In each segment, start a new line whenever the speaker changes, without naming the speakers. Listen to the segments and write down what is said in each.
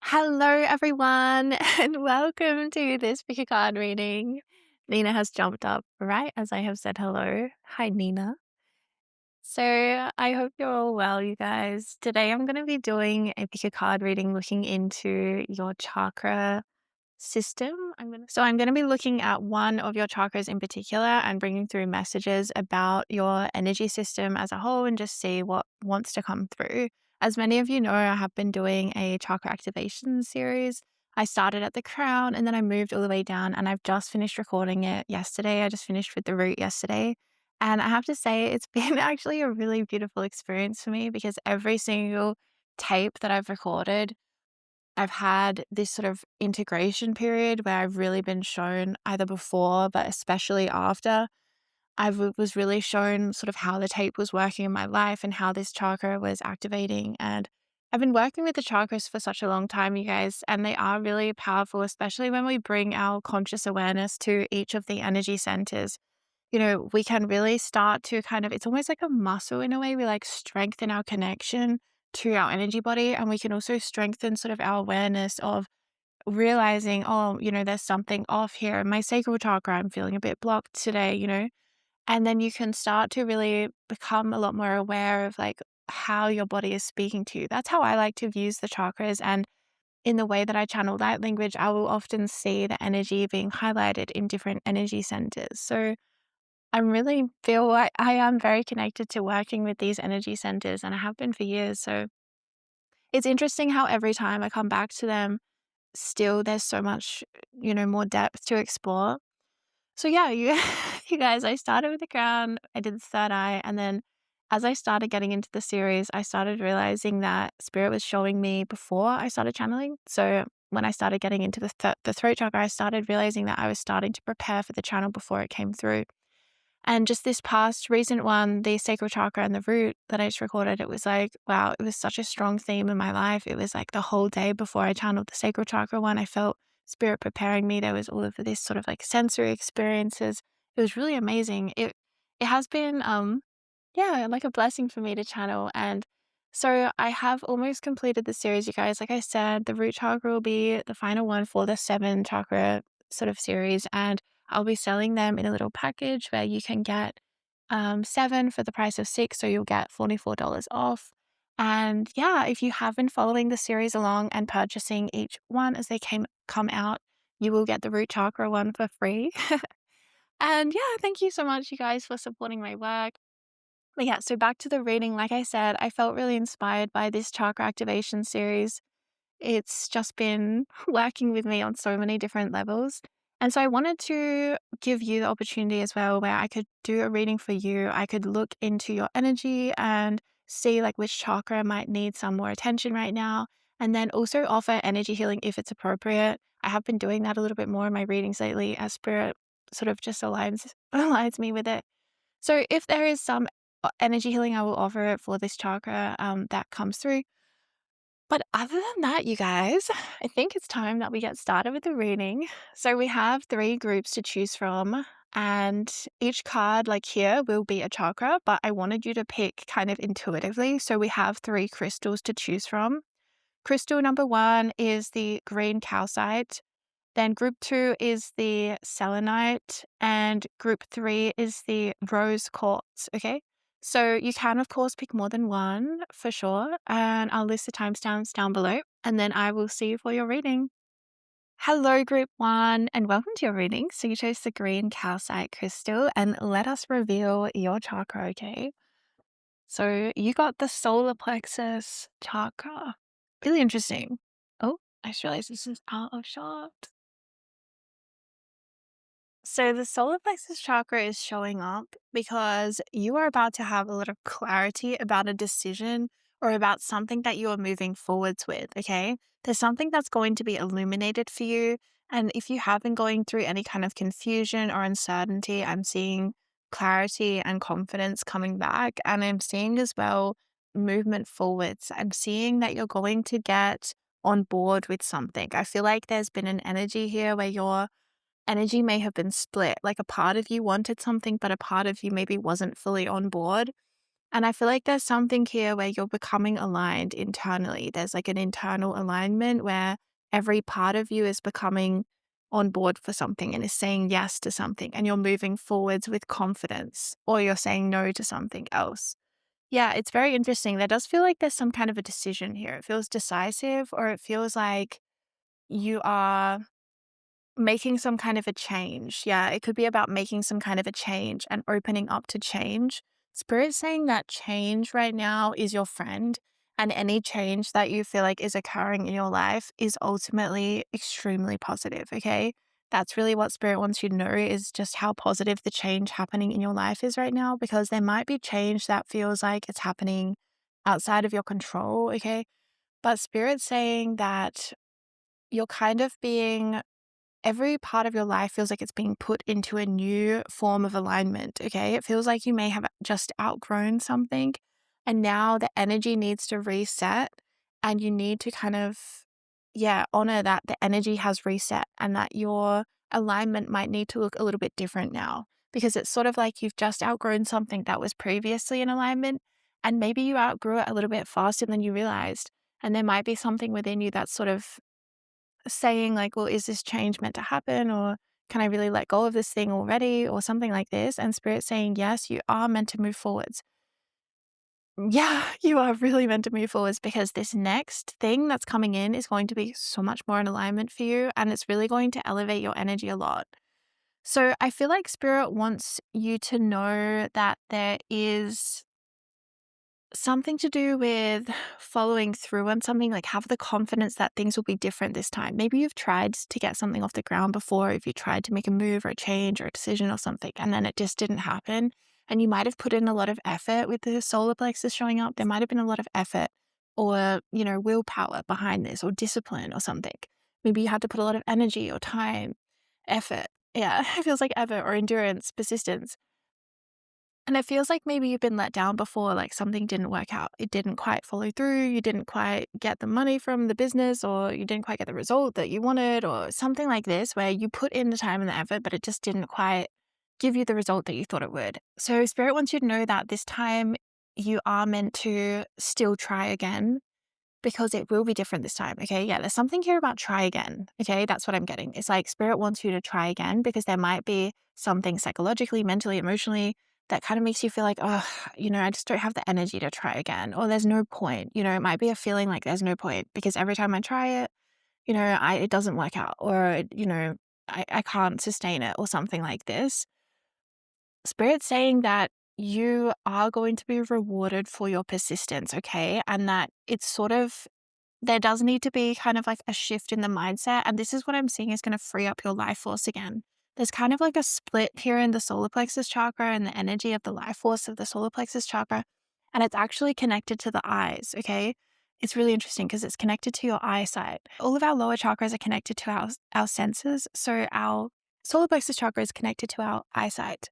Hello, everyone, and welcome to this pick a card reading. Nina has jumped up right as I have said hello. Hi, Nina. So, I hope you're all well, you guys. Today, I'm going to be doing a pick a card reading looking into your chakra system. I'm going to be looking at one of your chakras in particular and bringing through messages about your energy system as a whole and just see what wants to come through. As many of you know, I have been doing a chakra activation series. I started at the crown and then I moved all the way down, and I've just finished recording it yesterday. I just finished with the root yesterday. And I have to say, it's been actually a really beautiful experience for me because every single tape that I've recorded, I've had this sort of integration period where I've really been shown either before, but especially after, was really shown sort of how the tape was working in my life and how this chakra was activating. And I've been working with the chakras for such a long time, you guys, and they are really powerful, especially when we bring our conscious awareness to each of the energy centers. We can really start to it's almost like a muscle in a way. We like strengthen our connection to our energy body, and we can also strengthen sort of our awareness of realizing, oh, there's something off here. My sacral chakra, I'm feeling a bit blocked today. And then you can start to really become a lot more aware of like how your body is speaking to you. That's how I like to use the chakras. And in the way that I channel light language, I will often see the energy being highlighted in different energy centers. So I really feel like I am very connected to working with these energy centers, and I have been for years. So it's interesting how every time I come back to them, still there's so much, more depth to explore. So yeah, you you guys, I started with the crown, I did the third eye, and then as I started getting into the series, I started realizing that spirit was showing me before I started channeling. So when I started getting into the throat chakra, I started realizing that I was starting to prepare for the channel before it came through. And just this past recent one, the sacral chakra and the root that I just recorded, it was like, wow, it was such a strong theme in my life. It was like the whole day before I channeled the sacral chakra one, I felt spirit preparing me. There was all of this sort of like sensory experiences. It was really amazing. It has been yeah, like a blessing for me to channel. And so I have almost completed the series, you guys. Like I said, the root chakra will be the final one for the 7 chakra sort of series. And I'll be selling them in a little package where you can get 7 for the price of 6. So you'll get $44 off. And yeah, if you have been following the series along and purchasing each one as they come out, you will get the root chakra one for free. And yeah, thank you so much, you guys, for supporting my work. But yeah, so back to the reading, like I said, I felt really inspired by this chakra activation series. It's just been working with me on so many different levels. And so I wanted to give you the opportunity as well where I could do a reading for you. I could look into your energy and see like which chakra might need some more attention right now. And then also offer energy healing if it's appropriate. I have been doing that a little bit more in my readings lately as spirit sort of just aligns me with it. So if there is some energy healing, I will offer it for this chakra that comes through. But other than that, you guys, I think it's time that we get started with the reading. So we have 3 groups to choose from, and each card, like here, will be a chakra, but I wanted you to pick kind of intuitively. So we have 3 crystals to choose from. Crystal number 1 is the green calcite. Then group 2 is the selenite, and group 3 is the rose quartz, okay? So you can, of course, pick more than one for sure, and I'll list the timestamps down below, and then I will see you for your reading. Hello, group 1, and welcome to your reading. So you chose the green calcite crystal, and let us reveal your chakra, okay? So you got the solar plexus chakra. Really interesting. Oh, I just realized this is out of shot. So the solar plexus chakra is showing up because you are about to have a lot of clarity about a decision or about something that you are moving forwards with, okay? There's something that's going to be illuminated for you. And if you have been going through any kind of confusion or uncertainty, I'm seeing clarity and confidence coming back. And I'm seeing as well movement forwards. I'm seeing that you're going to get on board with something. I feel like there's been an energy here where you're energy may have been split. Like a part of you wanted something, but a part of you maybe wasn't fully on board. And I feel like there's something here where you're becoming aligned internally. There's like an internal alignment where every part of you is becoming on board for something and is saying yes to something, and you're moving forwards with confidence, or you're saying no to something else. Yeah, it's very interesting. There does feel like there's some kind of a decision here. It feels decisive, or it feels like you are making some kind of a change. Yeah, it could be about making some kind of a change and opening up to change. Spirit's saying that change right now is your friend, and any change that you feel like is occurring in your life is ultimately extremely positive, okay? That's really what Spirit wants you to know, is just how positive the change happening in your life is right now, because there might be change that feels like it's happening outside of your control, okay? But Spirit's saying that you're kind of being every part of your life feels like it's being put into a new form of alignment, okay? It feels like you may have just outgrown something, and now the energy needs to reset, and you need to kind of, yeah, honor that the energy has reset and that your alignment might need to look a little bit different now, because it's sort of like you've just outgrown something that was previously in alignment, and maybe you outgrew it a little bit faster than you realized. And there might be something within you that's sort of saying like, well, is this change meant to happen? Or can I really let go of this thing already? Or something like this. And Spirit saying, yes, you are meant to move forwards. Yeah, you are really meant to move forwards, because this next thing that's coming in is going to be so much more in alignment for you. And it's really going to elevate your energy a lot. So I feel like Spirit wants you to know that there is something to do with following through on something, like have the confidence that things will be different this time. Maybe you've tried to get something off the ground before, if you tried to make a move or a change or a decision or something, and then it just didn't happen. And you might have put in a lot of effort with the solar plexus showing up. There might have been a lot of effort or, willpower behind this, or discipline or something. Maybe you had to put a lot of energy or time, effort. Yeah, it feels like effort or endurance, persistence. And it feels like maybe you've been let down before, like something didn't work out. It didn't quite follow through. You didn't quite get the money from the business, or you didn't quite get the result that you wanted, or something like this, where you put in the time and the effort, but it just didn't quite give you the result that you thought it would. So Spirit wants you to know that this time you are meant to still try again, because it will be different this time. Okay. Yeah. There's something here about try again. Okay. That's what I'm getting. It's like Spirit wants you to try again, because there might be something psychologically, mentally, emotionally that kind of makes you feel like, oh, I just don't have the energy to try again. Or there's no point. It might be a feeling like there's no point, because every time I try it, it doesn't work out, or, I can't sustain it, or something like this. Spirit's saying that you are going to be rewarded for your persistence, okay? And that it's sort of, there does need to be kind of like a shift in the mindset. And this is what I'm seeing is going to free up your life force again. There's kind of like a split here in the solar plexus chakra and the energy of the life force of the solar plexus chakra. And it's actually connected to the eyes, okay? It's really interesting because it's connected to your eyesight. All of our lower chakras are connected to our senses. So our solar plexus chakra is connected to our eyesight.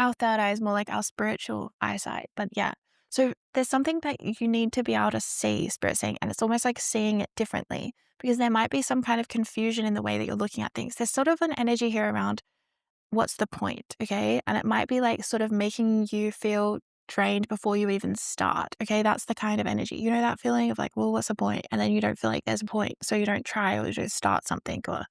Our third eye is more like our spiritual eyesight. But yeah, so there's something that you need to be able to see, Spirit saying, and it's almost like seeing it differently, because there might be some kind of confusion in the way that you're looking at things. There's sort of an energy here around what's the point, okay? And it might be like sort of making you feel drained before you even start, okay? That's the kind of energy. You know that feeling of like, well, what's the point? And then you don't feel like there's a point, so you don't try, or you don't start something, or,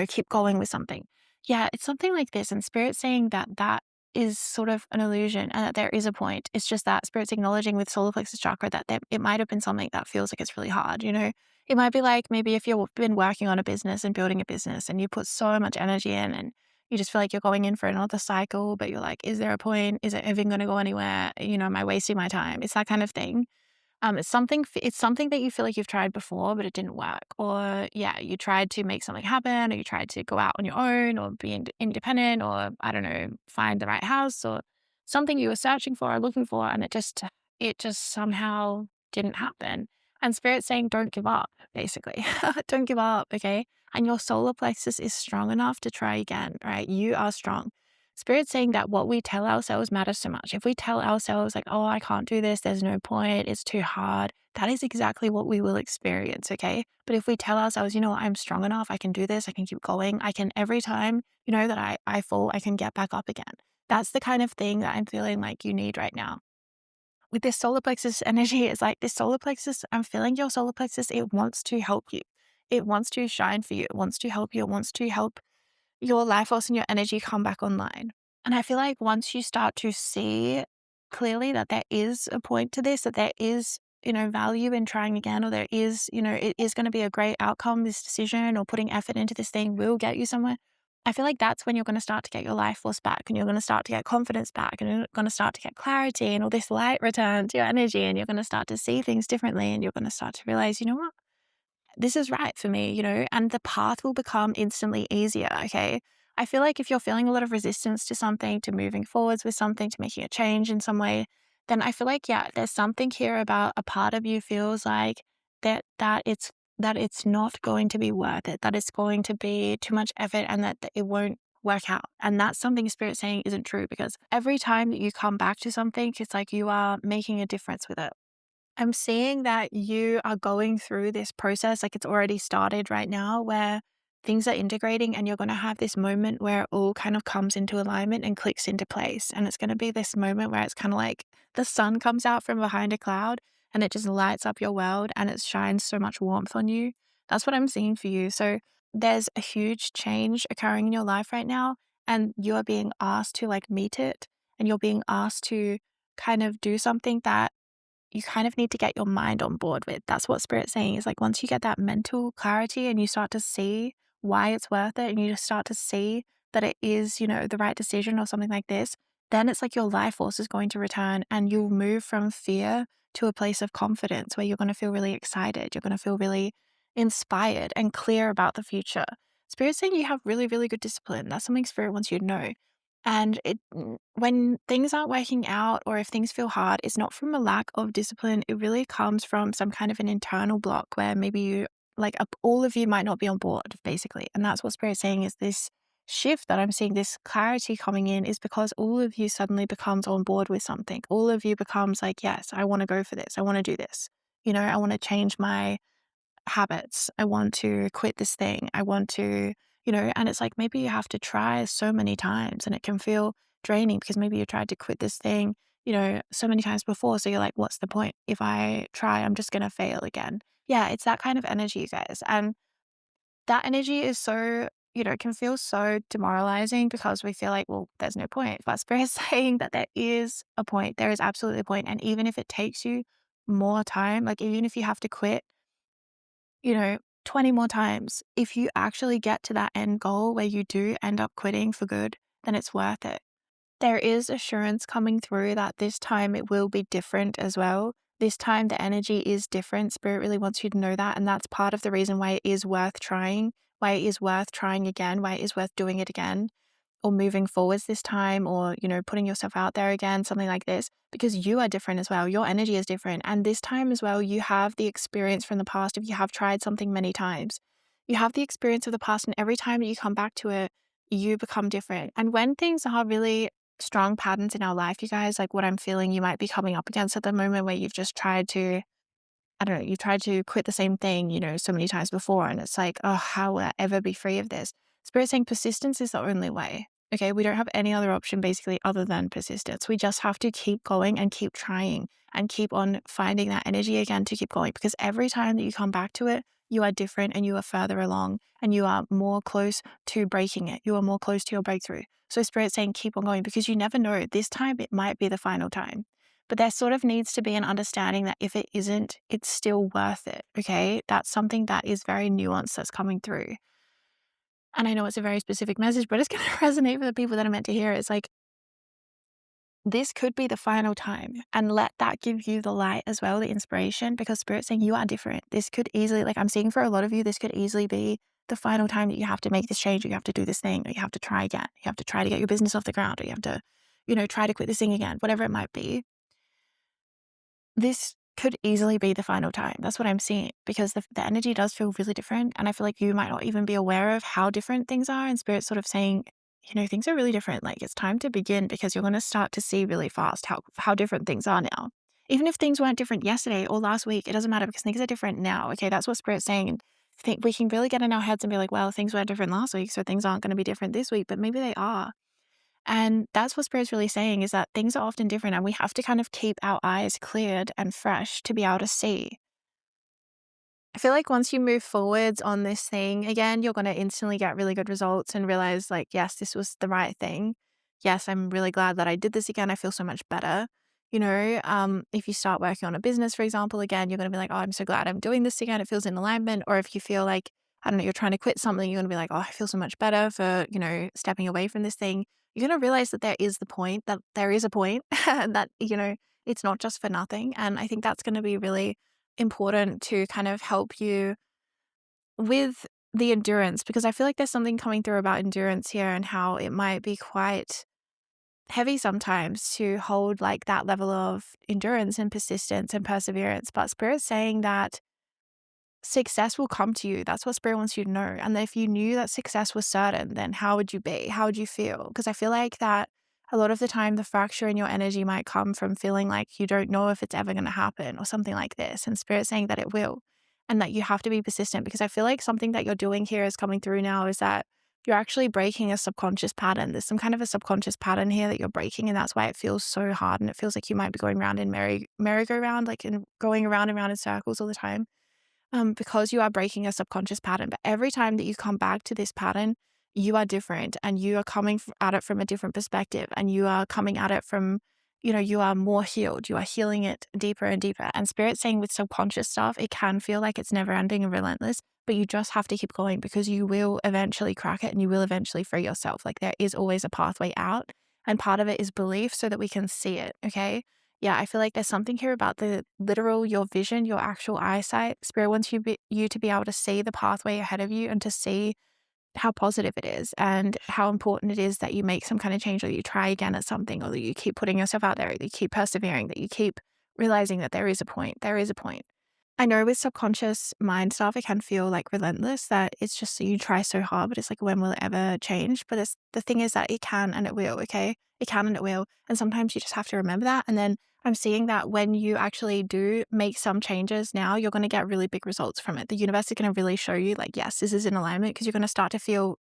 keep going with something. Yeah, it's something like this. And Spirit's saying that that is sort of an illusion, and that there is a point. It's just that Spirit's acknowledging with solar plexus chakra that it might have been something that feels like it's really hard, It might be like maybe if you've been working on a business and building a business, and you put so much energy in, and you just feel like you're going in for another cycle, but you're like, is there a point? Is it even going to go anywhere? Am I wasting my time? It's that kind of thing. It's something that you feel like you've tried before, but it didn't work. Or yeah, you tried to make something happen, or you tried to go out on your own, or be independent, or I don't know, find the right house, or something you were searching for or looking for, and it just somehow didn't happen. And Spirit's saying, don't give up, basically. Don't give up, okay? And your solar plexus is strong enough to try again, right? You are strong. Spirit's saying that what we tell ourselves matters so much. If we tell ourselves like, oh, I can't do this, there's no point, it's too hard, that is exactly what we will experience, okay? But if we tell ourselves, I'm strong enough, I can do this, I can keep going, I can, every time, that I fall, I can get back up again. That's the kind of thing that I'm feeling like you need right now. with this solar plexus energy, it's like this solar plexus, I'm feeling your solar plexus, it wants to help you. It wants to shine for you. It wants to help you. It wants to help your life force and your energy come back online. And I feel like once you start to see clearly that there is a point to this, that there is, value in trying again, or there is, it is going to be a great outcome, this decision or putting effort into this thing will get you somewhere. I feel like that's when you're going to start to get your life force back, and you're going to start to get confidence back, and you're going to start to get clarity and all this light return to your energy, and you're going to start to see things differently, and you're going to start to realize, you know what? This is right for me, and the path will become instantly easier. Okay. I feel like if you're feeling a lot of resistance to something, to moving forwards with something, to making a change in some way, then I feel like, yeah, there's something here about a part of you feels like that it's not going to be worth it, that it's going to be too much effort, and that it won't work out. And that's something Spirit's saying isn't true, because every time that you come back to something, it's like you are making a difference with it. I'm seeing that you are going through this process, like it's already started right now, where things are integrating, and you're going to have this moment where it all kind of comes into alignment and clicks into place. And it's going to be this moment where it's kind of like the sun comes out from behind a cloud and it just lights up your world, and it shines so much warmth on you. That's what I'm seeing for you. So there's a huge change occurring in your life right now, and you're being asked to like meet it, and you're being asked to kind of do something that you kind of need to get your mind on board with. That's what Spirit's saying, is like once you get that mental clarity and you start to see why it's worth it, and you just start to see that it is, the right decision or something like this, then it's like your life force is going to return, and you'll move from fear to a place of confidence where you're going to feel really excited. You're going to feel really inspired and clear about the future. Spirit's saying you have really, really good discipline. That's something Spirit wants you to know. And when things aren't working out, or if things feel hard, it's not from a lack of discipline. It really comes from some kind of an internal block where maybe all of you might not be on board, basically. And that's what Spirit's saying, is this shift that I'm seeing, this clarity coming in, is because all of you suddenly becomes on board with something. All of you becomes like, yes, I want to go for this. I want to do this. I want to change my habits. I want to quit this thing. I want to, and it's like maybe you have to try so many times, and it can feel draining because maybe you tried to quit this thing, so many times before. So you're like, what's the point? If I try, I'm just going to fail again. Yeah, it's that kind of energy, you guys. And that energy is so, it can feel so demoralizing because we feel like, well, there's no point. But Spirit is saying that there is a point. There is absolutely a point. And even if it takes you more time, like even if you have to quit, 20 more times, if you actually get to that end goal where you do end up quitting for good, then it's worth it. There is assurance coming through that this time it will be different as well. This time the energy is different. Spirit really wants you to know that. And that's part of the reason why it is worth trying, why it is worth trying again, why it is worth doing it again, or moving forwards this time, or, putting yourself out there again, something like this, because you are different as well. Your energy is different. And this time as well, you have the experience from the past. If you have tried something many times, you have the experience of the past, and every time that you come back to it, you become different. And when things are really strong patterns in our life, you guys, like what I'm feeling you might be coming up against at the moment, where you've just tried to, I don't know, you tried to quit the same thing, so many times before. And it's like, oh, how will I ever be free of this? Spirit saying persistence is the only way. Okay. We don't have any other option basically other than persistence. We just have to keep going and keep trying and keep on finding that energy again to keep going, because every time that you come back to it, you are different, and you are further along, and you are more close to breaking it. You are more close to your breakthrough. So Spirit saying keep on going, because you never know. This time it might be the final time. But there sort of needs to be an understanding that if it isn't, it's still worth it. Okay. That's something that is very nuanced that's coming through. And I know it's a very specific message, but it's going to resonate with the people that are meant to hear it. It's like, this could be the final time, and let that give you the light as well, the inspiration, because Spirit's saying you are different. This could easily, like I'm seeing for a lot of you, this could easily be the final time that you have to make this change, or you have to do this thing, or you have to try again. You have to try to get your business off the ground, or you have to, try to quit this thing again, whatever it might be. This could easily be the final time. That's what I'm seeing, because the energy does feel really different. And I feel like you might not even be aware of how different things are. And Spirit's sort of saying, things are really different. Like it's time to begin, because you're going to start to see really fast how different things are now. Even if things weren't different yesterday or last week, it doesn't matter, because things are different now. Okay, that's what Spirit's saying. And I think we can really get in our heads and be like, well, things weren't different last week, so things aren't going to be different this week, but maybe they are. And that's what Spirit's really saying, is that things are often different and we have to kind of keep our eyes cleared and fresh to be able to see. I feel like once you move forwards on this thing, again, you're going to instantly get really good results and realize, like, yes, this was the right thing. Yes, I'm really glad that I did this again. I feel so much better. If you start working on a business, for example, again, you're going to be like, oh, I'm so glad I'm doing this again. It feels in alignment. Or if you feel like, I don't know, you're trying to quit something, you're going to be like, oh, I feel so much better for, stepping away from this thing. You're going to realize that there is a point, and that, it's not just for nothing. And I think that's going to be really important to kind of help you with the endurance, because I feel like there's something coming through about endurance here and how it might be quite heavy sometimes to hold like that level of endurance and persistence and perseverance. But Spirit's saying that success will come to you. That's what Spirit wants you to know. And if you knew that success was certain, then how would you be? How would you feel? Because I feel like that a lot of the time, the fracture in your energy might come from feeling like you don't know if it's ever going to happen or something like this. And Spirit saying that it will, and that you have to be persistent. Because I feel like something that you're doing here is coming through now is that you're actually breaking a subconscious pattern. There's some kind of a subconscious pattern here that you're breaking. And that's why it feels so hard. And it feels like you might be going around in merry-go-round, like in going around and around in circles all the time, because you are breaking a subconscious pattern. But every time that you come back to this pattern, you are different, and you are coming at it from a different perspective, and you are coming at it from, you are more healed. You are healing it deeper and deeper. And Spirit's saying with subconscious stuff, it can feel like it's never ending and relentless, but you just have to keep going, because you will eventually crack it and you will eventually free yourself. Like, there is always a pathway out. And part of it is belief so that we can see it. Okay. Yeah, I feel like there's something here about the literal, your vision, your actual eyesight. Spirit wants you to be able to see the pathway ahead of you and to see how positive it is and how important it is that you make some kind of change, or you try again at something, or that you keep putting yourself out there, that you keep persevering, that you keep realizing that there is a point. There is a point. I know with subconscious mind stuff, it can feel like relentless, that it's just you try so hard, but it's like, when will it ever change? But the thing is that it can and it will, okay? It can and it will. And sometimes you just have to remember that. And then I'm seeing that when you actually do make some changes now, you're going to get really big results from it. The universe is going to really show you, like, yes, this is in alignment, because you're going to start to feel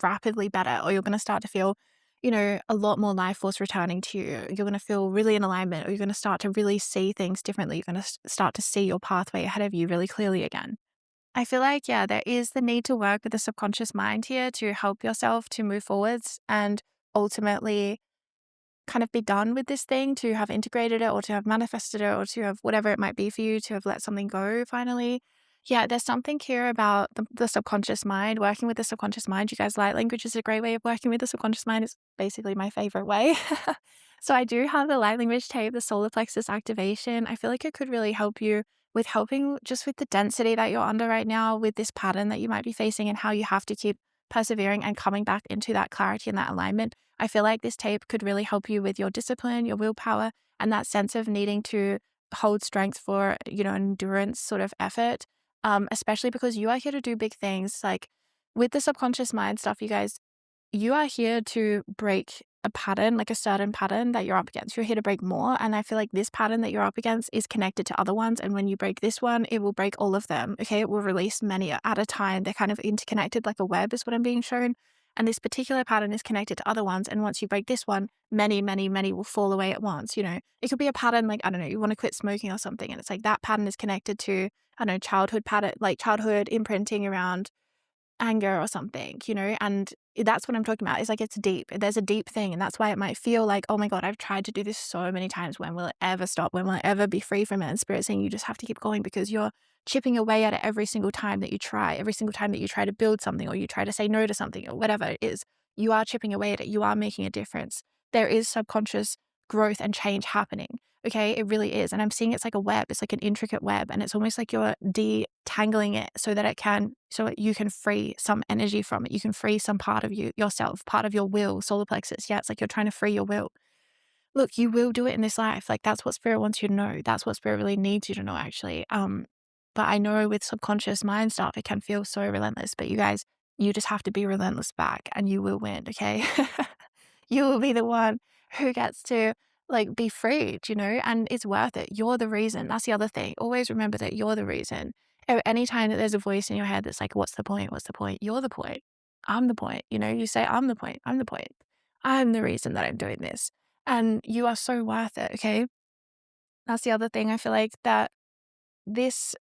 rapidly better, or you're going to start to feel, a lot more life force returning to you. You're going to feel really in alignment, or you're going to start to really see things differently. You're going to start to see your pathway ahead of you really clearly again. I feel like, yeah, there is the need to work with the subconscious mind here to help yourself to move forwards and ultimately kind of be done with this thing, to have integrated it, or to have manifested it, or to have whatever it might be for you, to have let something go finally. Yeah, there's something here about the subconscious mind, working with the subconscious mind. You guys, light language is a great way of working with the subconscious mind. It's basically my favorite way. So I do have the light language tape, the solar plexus activation. I feel like it could really help you with helping just with the density that you're under right now, with this pattern that you might be facing, and how you have to keep persevering and coming back into that clarity and that alignment. I feel like this tape could really help you with your discipline, your willpower, and that sense of needing to hold strength for, endurance sort of effort. Especially because you are here to do big things. Like, with the subconscious mind stuff, you guys, you are here to break a pattern, like a certain pattern that you're up against. You're here to break more. And I feel like this pattern that you're up against is connected to other ones. And when you break this one, it will break all of them. Okay. It will release many at a time. They're kind of interconnected, like a web is what I'm being shown. And this particular pattern is connected to other ones. And once you break this one, many, many, many will fall away at once. It could be a pattern like, I don't know, you want to quit smoking or something. And it's like that pattern is connected to, I don't know, childhood pattern, like childhood imprinting around anger or something, and that's what I'm talking about. It's like, it's deep. There's a deep thing. And that's why it might feel like, oh my God, I've tried to do this so many times. When will it ever stop? When will I ever be free from it? And Spirit saying you just have to keep going, because you're chipping away at it every single time that you try, every single time that you try to build something, or you try to say no to something, or whatever it is. You are chipping away at it. You are making a difference. There is subconscious growth and change happening. Okay, it really is. And I'm seeing it's like a web. It's like an intricate web. And it's almost like you're detangling it so you can free some energy from it. You can free some part of yourself, part of your will, solar plexus. Yeah, it's like you're trying to free your will. Look, you will do it in this life. Like, that's what Spirit wants you to know. That's what Spirit really needs you to know, actually. But I know with subconscious mind stuff, it can feel so relentless. But you guys, you just have to be relentless back, and you will win, okay? You will be the one who gets to, like, be freed, and it's worth it. You're the reason. That's the other thing. Always remember that you're the reason. Anytime that there's a voice in your head that's like, what's the point? What's the point? You're the point. I'm the point. You say, I'm the point. I'm the point. I'm the reason that I'm doing this. And you are so worth it. Okay. That's the other thing. I feel like that this,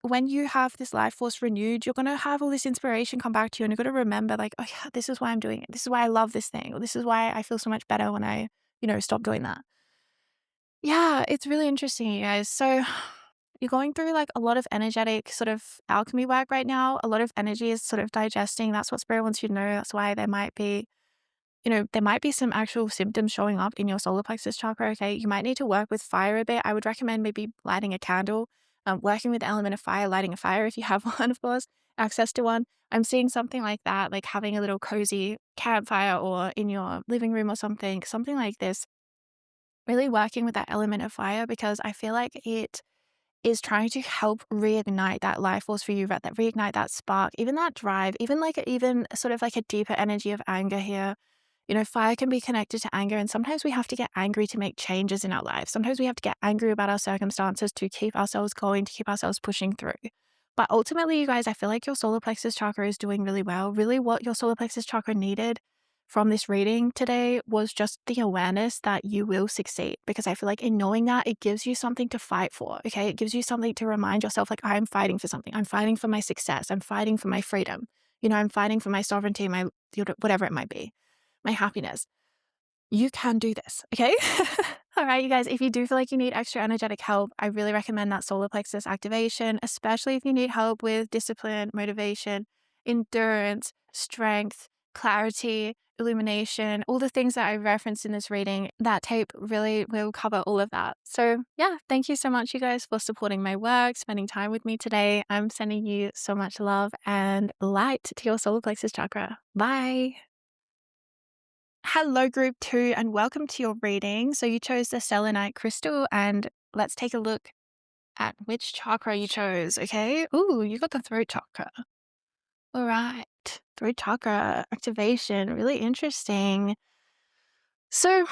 when you have this life force renewed, you're going to have all this inspiration come back to you and you're going to remember, like, oh, yeah, this is why I'm doing it. This is why I love this thing. Or this is why I feel so much better when I, stop doing that. Yeah, it's really interesting, you guys. So you're going through like a lot of energetic sort of alchemy work right now. A lot of energy is sort of digesting. That's what spirit wants you to know. That's why there might be some actual symptoms showing up in your solar plexus chakra. Okay. You might need to work with fire a bit. I would recommend maybe lighting a candle, working with the element of fire, lighting a fire if you have one, of course, access to one. I'm seeing something like that, like having a little cozy campfire or in your living room or something like this. Really working with that element of fire because I feel like it is trying to help reignite that life force for you, right? That reignite that spark, even that drive, even sort of like a deeper energy of anger here. Fire can be connected to anger, and sometimes we have to get angry to make changes in our lives. Sometimes we have to get angry about our circumstances to keep ourselves going, to keep ourselves pushing through. But ultimately, you guys, I feel like your solar plexus chakra is doing really well. Really, what your solar plexus chakra needed from this reading today was just the awareness that you will succeed. Because I feel like in knowing that, it gives you something to fight for. Okay. It gives you something to remind yourself, like, I'm fighting for something. I'm fighting for my success. I'm fighting for my freedom. I'm fighting for my sovereignty, my whatever it might be, my happiness. You can do this, okay? All right, you guys, if you do feel like you need extra energetic help, I really recommend that solar plexus activation, especially if you need help with discipline, motivation, endurance, strength, clarity, illumination, all the things that I referenced in this reading. That tape really will cover all of that. So, yeah, thank you so much, you guys, for supporting my work, spending time with me today. I'm sending you so much love and light to your solar plexus chakra. Bye. Hello, group 2, and welcome to your reading. So you chose the selenite crystal, and let's take a look at which chakra you chose, okay? Ooh, you got the throat chakra. All right, throat chakra activation, really interesting. So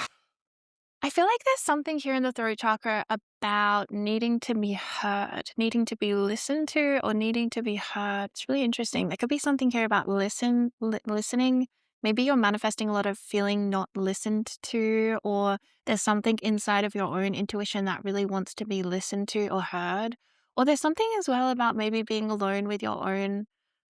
I feel like there's something here in the throat chakra about needing to be heard, needing to be listened to, or needing to be heard. It's really interesting. There could be something here about listening. Maybe you're manifesting a lot of feeling not listened to, or there's something inside of your own intuition that really wants to be listened to or heard. Or there's something as well about maybe being alone with your own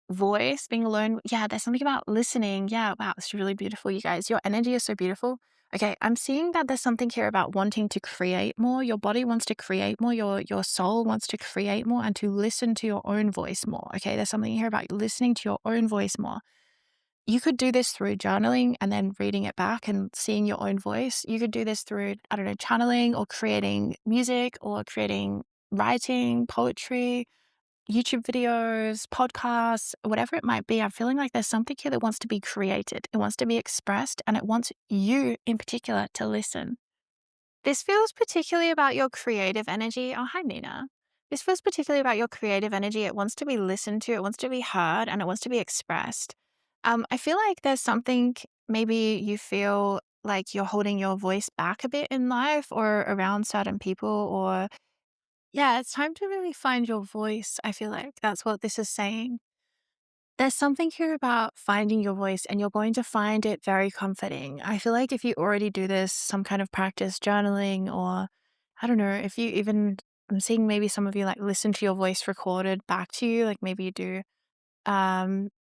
voice, being alone. Yeah, there's something about listening. Yeah, wow, it's really beautiful, you guys. Your energy is so beautiful. Okay, I'm seeing that there's something here about wanting to create more. Your body wants to create more. Your soul wants to create more and to listen to your own voice more. Okay, there's something here about listening to your own voice more. You could do this through journaling and then reading it back and seeing your own voice. You could do this through, I don't know, channeling or creating music or creating writing, poetry, YouTube videos, podcasts, whatever it might be. I'm feeling like there's something here that wants to be created. It wants to be expressed, and it wants you in particular to listen. This feels particularly about your creative energy. Oh, hi, Nina. This feels particularly about your creative energy. It wants to be listened to, it wants to be heard, and it wants to be expressed. I feel like there's something, maybe you feel like you're holding your voice back a bit in life or around certain people, or yeah, it's time to really find your voice. I feel like that's what this is saying. There's something here about finding your voice, and you're going to find it very comforting. I feel like if you already do this, some kind of practice journaling, or I don't know, if you even, I'm seeing maybe some of you like listen to your voice recorded back to you, like maybe you do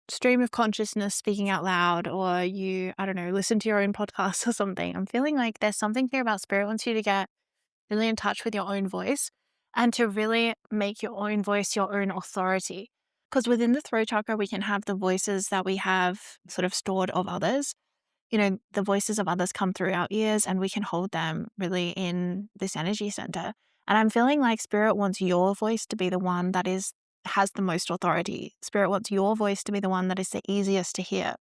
stream of consciousness speaking out loud, or you, I don't know, listen to your own podcast or something. I'm feeling like there's something here about spirit wants you to get really in touch with your own voice and to really make your own voice your own authority. Because within the throat chakra, we can have the voices that we have sort of stored of others. The voices of others come through our ears and we can hold them really in this energy center. And I'm feeling like spirit wants your voice to be the one that has the most authority. Spirit wants your voice to be the one that is the easiest to hear.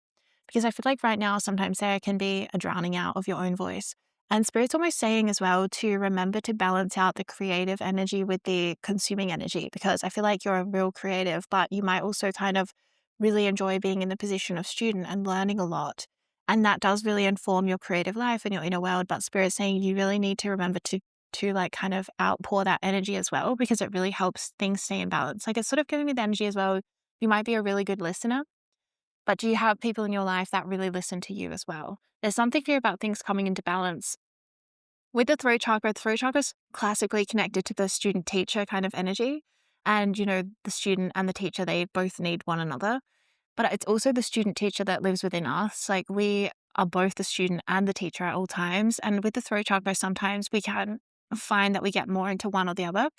Because I feel like right now, sometimes there can be a drowning out of your own voice. And Spirit's almost saying as well to remember to balance out the creative energy with the consuming energy, because I feel like you're a real creative, but you might also kind of really enjoy being in the position of student and learning a lot. And that does really inform your creative life and your inner world. But Spirit's saying you really need to remember to like kind of outpour that energy as well, because it really helps things stay in balance. Like it's sort of giving me the energy as well. You might be a really good listener, but do you have people in your life that really listen to you as well? There's something here about things coming into balance. With the throat chakra is classically connected to the student teacher kind of energy. And, the student and the teacher, they both need one another. But it's also the student teacher that lives within us. Like, we are both the student and the teacher at all times. And with the throat chakra, sometimes we can find that we get more into one or the other.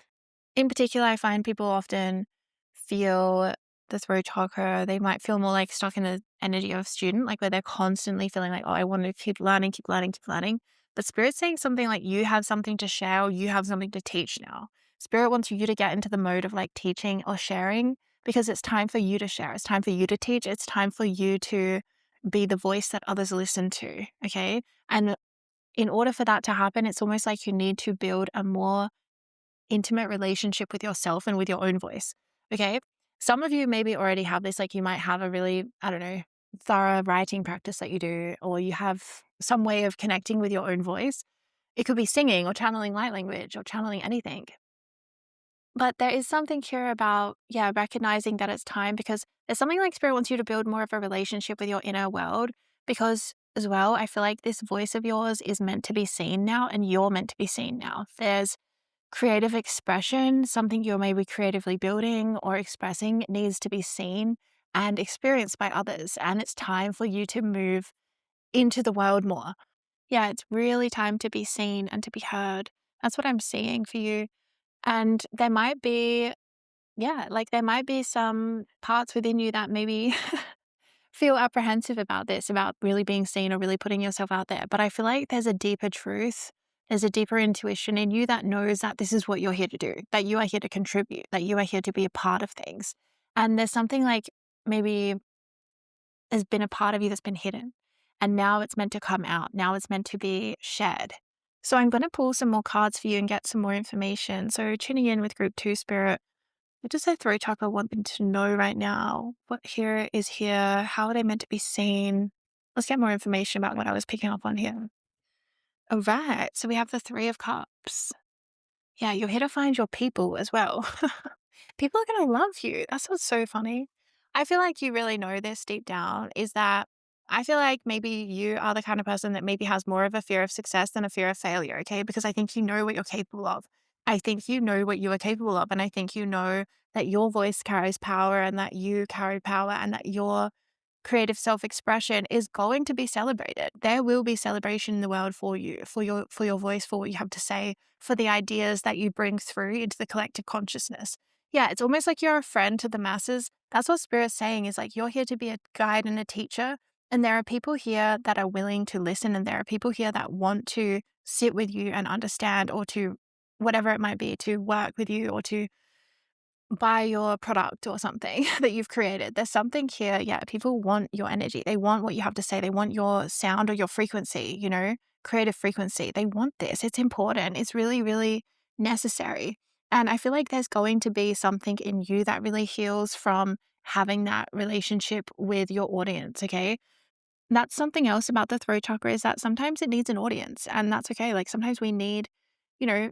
In particular, I find people often feel the throat chakra, they might feel more like stuck in the energy of student, like where they're constantly feeling like, oh, I want to keep learning, keep learning, keep learning. But Spirit's saying something like, you have something to share, or you have something to teach now. Spirit wants you to get into the mode of like teaching or sharing, because it's time for you to share. It's time for you to teach. It's time for you to be the voice that others listen to. Okay. And in order for that to happen, it's almost like you need to build a more intimate relationship with yourself and with your own voice. Okay. Some of you maybe already have this, like you might have a really, I don't know, thorough writing practice that you do, or you have some way of connecting with your own voice. It could be singing or channeling light language or channeling anything. But there is something here about, recognizing that it's time, because there's something like Spirit wants you to build more of a relationship with your inner world, because as well, I feel like this voice of yours is meant to be seen now, and you're meant to be seen now. There's creative expression, something you're maybe creatively building or expressing, needs to be seen and experienced by others. And it's time for you to move into the world more. Yeah, it's really time to be seen and to be heard. That's what I'm seeing for you. And there might be, there might be some parts within you that maybe feel apprehensive about this, about really being seen or really putting yourself out there. But I feel like there's a deeper truth, there's a deeper intuition in you that knows that this is what you're here to do, that you are here to contribute, that you are here to be a part of things. And there's something like maybe there's been a part of you that's been hidden, and now it's meant to come out. Now it's meant to be shared. So I'm going to pull some more cards for you and get some more information. So tuning in with group 2 Spirit, what does their throat chakra want them to know right now? What here is here? How are they meant to be seen? Let's get more information about what I was picking up on here. All right. So we have the 3 of Cups. Yeah, you're here to find your people as well. People are going to love you. That's what's so funny. I feel like you really know this deep down, is that I feel like maybe you are the kind of person that maybe has more of a fear of success than a fear of failure, okay? Because I think you know what you're capable of. I think you know what you are capable of. And I think you know that your voice carries power, and that you carry power, and that your creative self-expression is going to be celebrated. There will be celebration in the world for you, for your voice, for what you have to say, for the ideas that you bring through into the collective consciousness. Yeah, it's almost like you're a friend to the masses. That's what Spirit's saying, is like you're here to be a guide and a teacher. And there are people here that are willing to listen, and there are people here that want to sit with you and understand, or to whatever it might be, to work with you, or to buy your product or something that you've created. There's something here. Yeah, people want your energy. They want what you have to say. They want your sound or your frequency, creative frequency. They want this. It's important. It's really, really necessary. And I feel like there's going to be something in you that really heals from having that relationship with your audience, okay? That's something else about the throat chakra, is that sometimes it needs an audience, and that's okay. Like sometimes we need,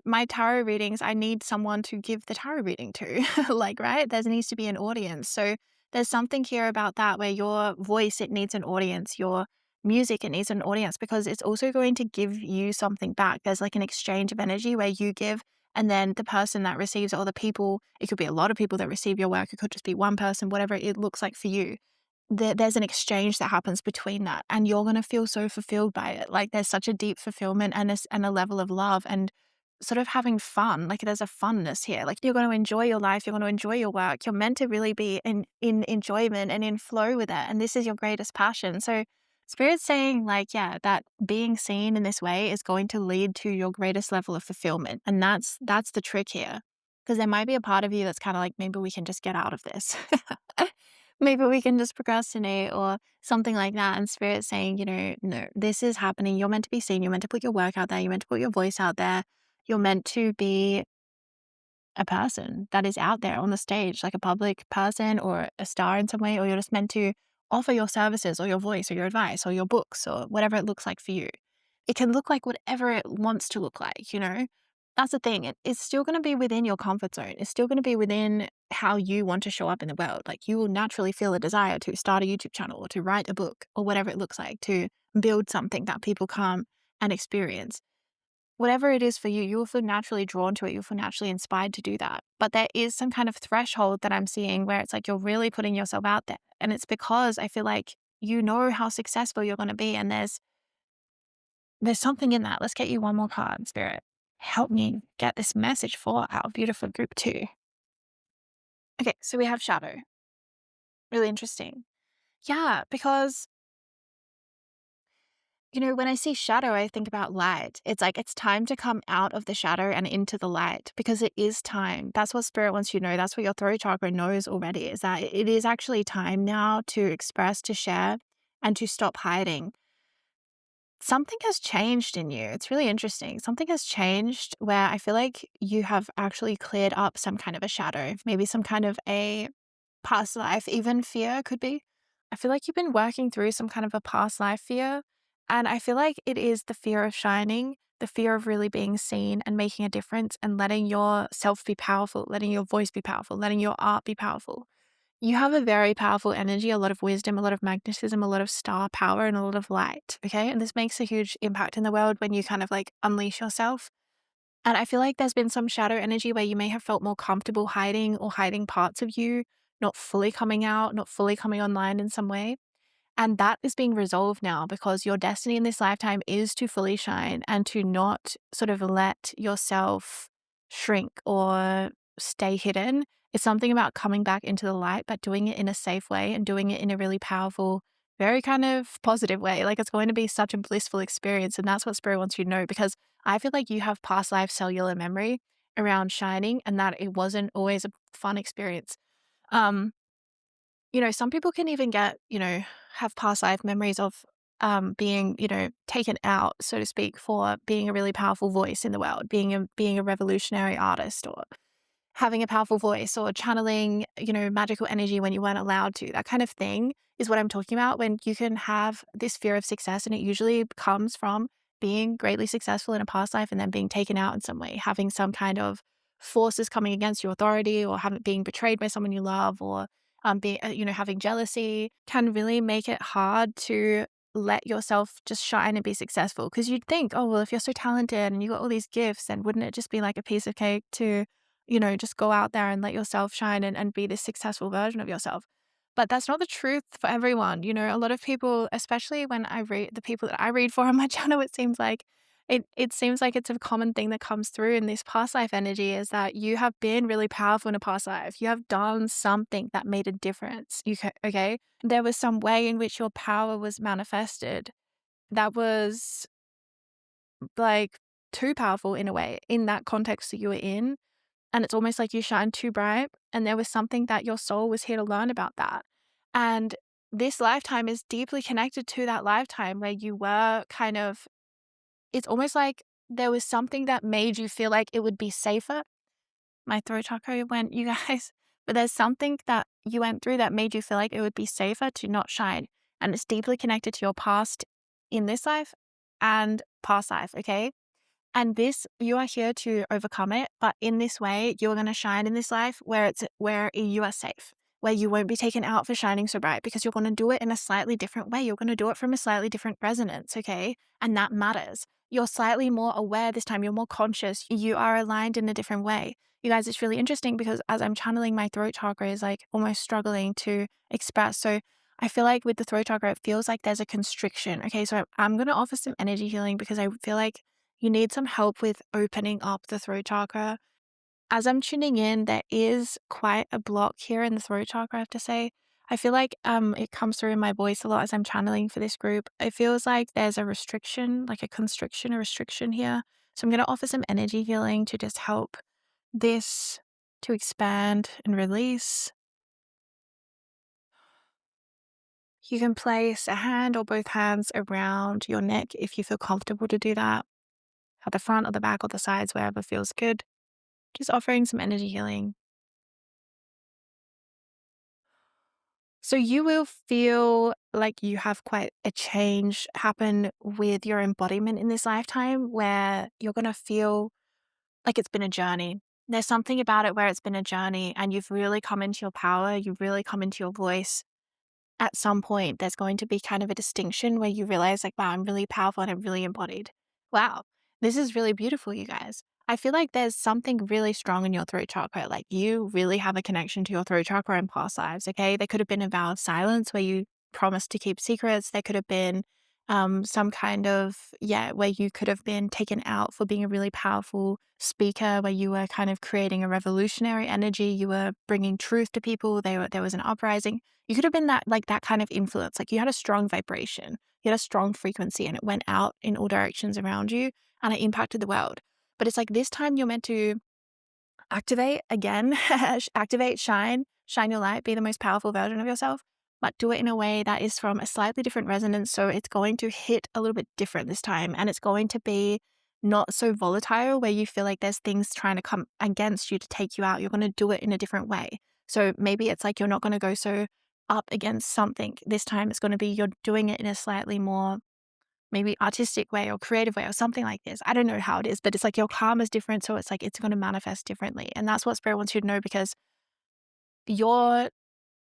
my tarot readings, I need someone to give the tarot reading to, like, right? There needs to be an audience. So there's something here about that, where your voice, it needs an audience. Your music, it needs an audience, because it's also going to give you something back. There's like an exchange of energy where you give, and then the person that receives, or the people, it could be a lot of people that receive your work. It could just be one person, whatever it looks like for you. There's an exchange that happens between that, and you're going to feel so fulfilled by it. Like there's such a deep fulfillment, and a level of love, and sort of having fun. Like there's a funness here. Like you're going to enjoy your life. You're going to enjoy your work. You're meant to really be in enjoyment and in flow with it. And this is your greatest passion. So Spirit's saying like, yeah, that being seen in this way is going to lead to your greatest level of fulfillment. And that's the trick here. Because there might be a part of you that's kind of like, maybe we can just get out of this. Maybe we can just procrastinate or something like that. And Spirit's saying, no, this is happening. You're meant to be seen. You're meant to put your work out there. You're meant to put your voice out there. You're meant to be a person that is out there on the stage, like a public person or a star in some way, or you're just meant to offer your services or your voice or your advice or your books or whatever it looks like for you. It can look like whatever it wants to look like, that's the thing. It's still going to be within your comfort zone. It's still going to be within how you want to show up in the world. Like you will naturally feel a desire to start a YouTube channel or to write a book or whatever it looks like, to build something that people come and experience. Whatever it is for you, you will feel naturally drawn to it. You'll feel naturally inspired to do that. But there is some kind of threshold that I'm seeing where it's like you're really putting yourself out there. And it's because I feel like you know how successful you're going to be. And there's something in that. Let's get you one more card, Spirit. Help me get this message for our beautiful group too. Okay, so we have shadow. Really interesting. Yeah, because, when I see shadow, I think about light. It's like it's time to come out of the shadow and into the light because it is time. That's what Spirit wants you to know. That's what your throat chakra knows already, is that it is actually time now to express, to share, and to stop hiding. Something has changed in you. It's really interesting. Something has changed where I feel like you have actually cleared up some kind of a shadow, maybe some kind of a past life, even fear could be. I feel like you've been working through some kind of a past life fear. And I feel like it is the fear of shining, the fear of really being seen and making a difference and letting yourself be powerful, letting your voice be powerful, letting your art be powerful. You have a very powerful energy, a lot of wisdom, a lot of magnetism, a lot of star power, and a lot of light. Okay. And this makes a huge impact in the world when you kind of like unleash yourself. And I feel like there's been some shadow energy where you may have felt more comfortable hiding or hiding parts of you, not fully coming out, not fully coming online in some way. And that is being resolved now because your destiny in this lifetime is to fully shine and to not sort of let yourself shrink or stay hidden. It's something about coming back into the light, but doing it in a safe way and doing it in a really powerful, very kind of positive way. Like it's going to be such a blissful experience. And that's what Spirit wants you to know, because I feel like you have past life cellular memory around shining and that it wasn't always a fun experience. Um, some people can even get, have past life memories of being, taken out, so to speak, for being a really powerful voice in the world, being a revolutionary artist, or having a powerful voice, or channeling, magical energy when you weren't allowed to. That kind of thing is what I'm talking about when you can have this fear of success. And it usually comes from being greatly successful in a past life and then being taken out in some way, having some kind of forces coming against your authority, or having being betrayed by someone you love, or having jealousy can really make it hard to let yourself just shine and be successful. Because you'd think, oh, well, if you're so talented and you got all these gifts, then wouldn't it just be like a piece of cake to just go out there and let yourself shine and be this successful version of yourself. But that's not the truth for everyone. A lot of people, especially when I read the people that I read for on my channel, it seems like it's a common thing that comes through in this past life energy, is that you have been really powerful in a past life. You have done something that made a difference. Okay? There was some way in which your power was manifested that was like too powerful in a way in that context that you were in. And it's almost like you shine too bright. And there was something that your soul was here to learn about that. And this lifetime is deeply connected to that lifetime where you were it's almost like there was something that made you feel like it would be safer. My throat chakra went, you guys, but there's something that you went through that made you feel like it would be safer to not shine. And it's deeply connected to your past in this life and past life. Okay. And this, you are here to overcome it. But in this way, you're going to shine in this life where you are safe, where you won't be taken out for shining so bright, because you're going to do it in a slightly different way. You're going to do it from a slightly different resonance. Okay. And that matters. You're slightly more aware this time. You're more conscious. You are aligned in a different way. You guys, it's really interesting because as I'm channeling, my throat chakra is like almost struggling to express. So I feel like with the throat chakra, it feels like there's a constriction. Okay. So I'm going to offer some energy healing because I feel like you need some help with opening up the throat chakra. As I'm tuning in, there is quite a block here in the throat chakra, I have to say. I feel like it comes through in my voice a lot as I'm channeling for this group. It feels like there's a restriction, like a constriction, a restriction here. So I'm going to offer some energy healing to just help this to expand and release. You can place a hand or both hands around your neck if you feel comfortable to do that, at the front or the back or the sides, wherever feels good. Just offering some energy healing. So you will feel like you have quite a change happen with your embodiment in this lifetime, where you're going to feel like it's been a journey. There's something about it where it's been a journey and you've really come into your power, you've really come into your voice. At some point, there's going to be kind of a distinction where you realize, like, wow, I'm really powerful and I'm really embodied. Wow, this is really beautiful, you guys. I feel like there's something really strong in your throat chakra. Like, you really have a connection to your throat chakra in past lives, okay? There could have been a vow of silence where you promised to keep secrets. There could have been some kind of, yeah, where you could have been taken out for being a really powerful speaker, where you were kind of creating a revolutionary energy. You were bringing truth to people. There was an uprising. You could have been that, like, that kind of influence. Like, you had a strong vibration, you had a strong frequency, and it went out in all directions around you and it impacted the world. But it's like this time you're meant to activate again, activate, shine your light, be the most powerful version of yourself, but do it in a way that is from a slightly different resonance. So it's going to hit a little bit different this time. And it's going to be not so volatile where you feel like there's things trying to come against you to take you out. You're going to do it in a different way. So maybe it's like you're not going to go so up against something. This time it's going to be you're doing it in a slightly more maybe artistic way or creative way or something like this. I don't know how it is, but it's like your karma is different. So it's like it's going to manifest differently. And that's what Spirit wants you to know, because your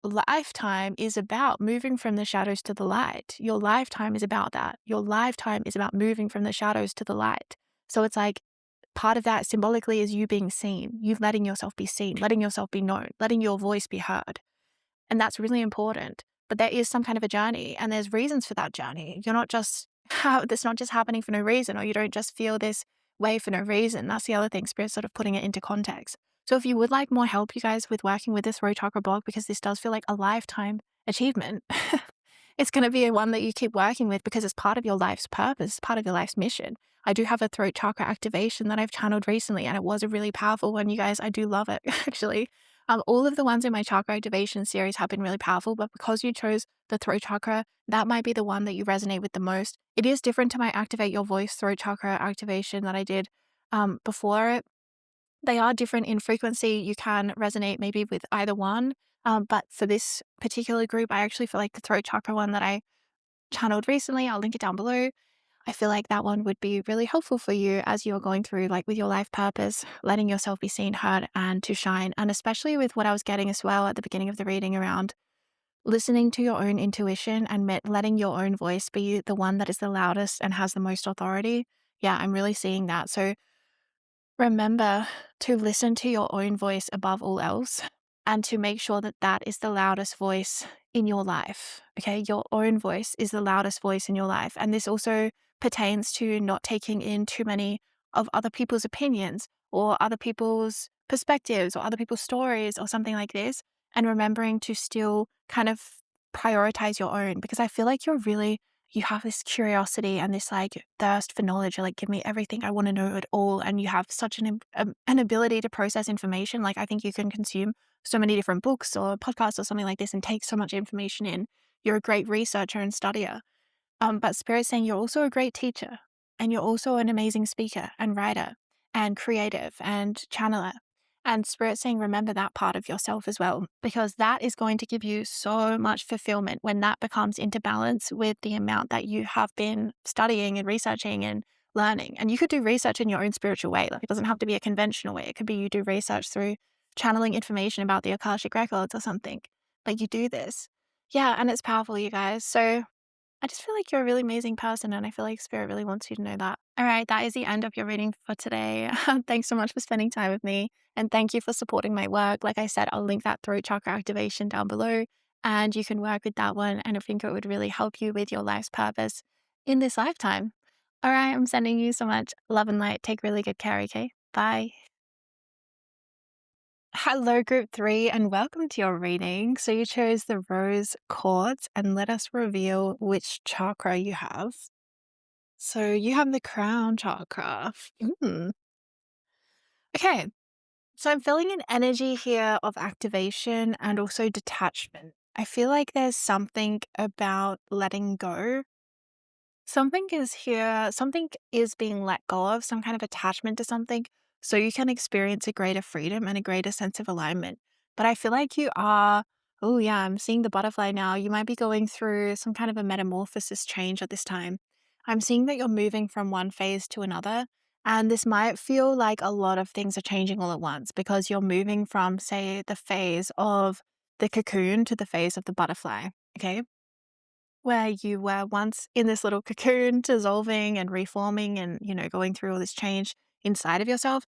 lifetime is about moving from the shadows to the light. Your lifetime is about that. Your lifetime is about moving from the shadows to the light. So it's like part of that symbolically is you being seen, you letting yourself be seen, letting yourself be known, letting your voice be heard. And that's really important. But there is some kind of a journey and there's reasons for that journey. You're not just, that's not just happening for no reason, or you don't just feel this way for no reason. That's the other thing, Spirit's sort of putting it into context. So if you would like more help, you guys, with working with this throat chakra block, because this does feel like a lifetime achievement, it's going to be one that you keep working with because it's part of your life's purpose, part of your life's mission. I do have a throat chakra activation that I've channeled recently, and it was a really powerful one, you guys. I do love it, actually. All of the ones in my chakra activation series have been really powerful, but because you chose the throat chakra, that might be the one that you resonate with the most. It is different to my activate your voice throat chakra activation that I did before. They are different in frequency. You can resonate maybe with either one. But for this particular group, I actually feel like the throat chakra one that I channeled recently, I'll link it down below. I feel like that one would be really helpful for you as you're going through, like, with your life purpose, letting yourself be seen, heard, and to shine. And especially with what I was getting as well at the beginning of the reading around listening to your own intuition and letting your own voice be the one that is the loudest and has the most authority. Yeah, I'm really seeing that. So remember to listen to your own voice above all else and to make sure that that is the loudest voice in your life. Okay, your own voice is the loudest voice in your life. And this also pertains to not taking in too many of other people's opinions or other people's perspectives or other people's stories or something like this, and remembering to still kind of prioritize your own, because I feel like you have this curiosity and this, like, thirst for knowledge. You're like, give me everything. I want to know it all. And you have such an ability to process information. Like, I think you can consume so many different books or podcasts or something like this and take so much information in. You're a great researcher and studier. But Spirit's saying you're also a great teacher, and you're also an amazing speaker and writer and creative and channeler. And Spirit's saying remember that part of yourself as well, because that is going to give you so much fulfillment when that becomes into balance with the amount that you have been studying and researching and learning. And you could do research in your own spiritual way. Like, it doesn't have to be a conventional way. It could be you do research through channeling information about the Akashic records or something. But you do this. Yeah, and it's powerful, you guys. So I just feel like you're a really amazing person, and I feel like Spirit really wants you to know that. All right, that is the end of your reading for today. Thanks so much for spending time with me, and thank you for supporting my work. Like I said, I'll link that throat chakra activation down below, and you can work with that one, and I think it would really help you with your life's purpose in this lifetime. All right, I'm sending you so much love and light. Take really good care, okay? Bye. Hello, group 3, and welcome to your reading. So you chose the rose quartz, and let us reveal which chakra you have. So you have the crown chakra. Mm. Okay, so I'm feeling an energy here of activation and also detachment. I feel like there's something about letting go. Something is here, something is being let go of, some kind of attachment to something, so you can experience a greater freedom and a greater sense of alignment. But I feel like you are, oh yeah, I'm seeing the butterfly now. You might be going through some kind of a metamorphosis change at this time. I'm seeing that you're moving from one phase to another, And this might feel like a lot of things are changing all at once because you're moving from, say, the phase of the cocoon to the phase of the butterfly. Okay. Where you were once in this little cocoon, dissolving and reforming and, going through all this change inside of yourself.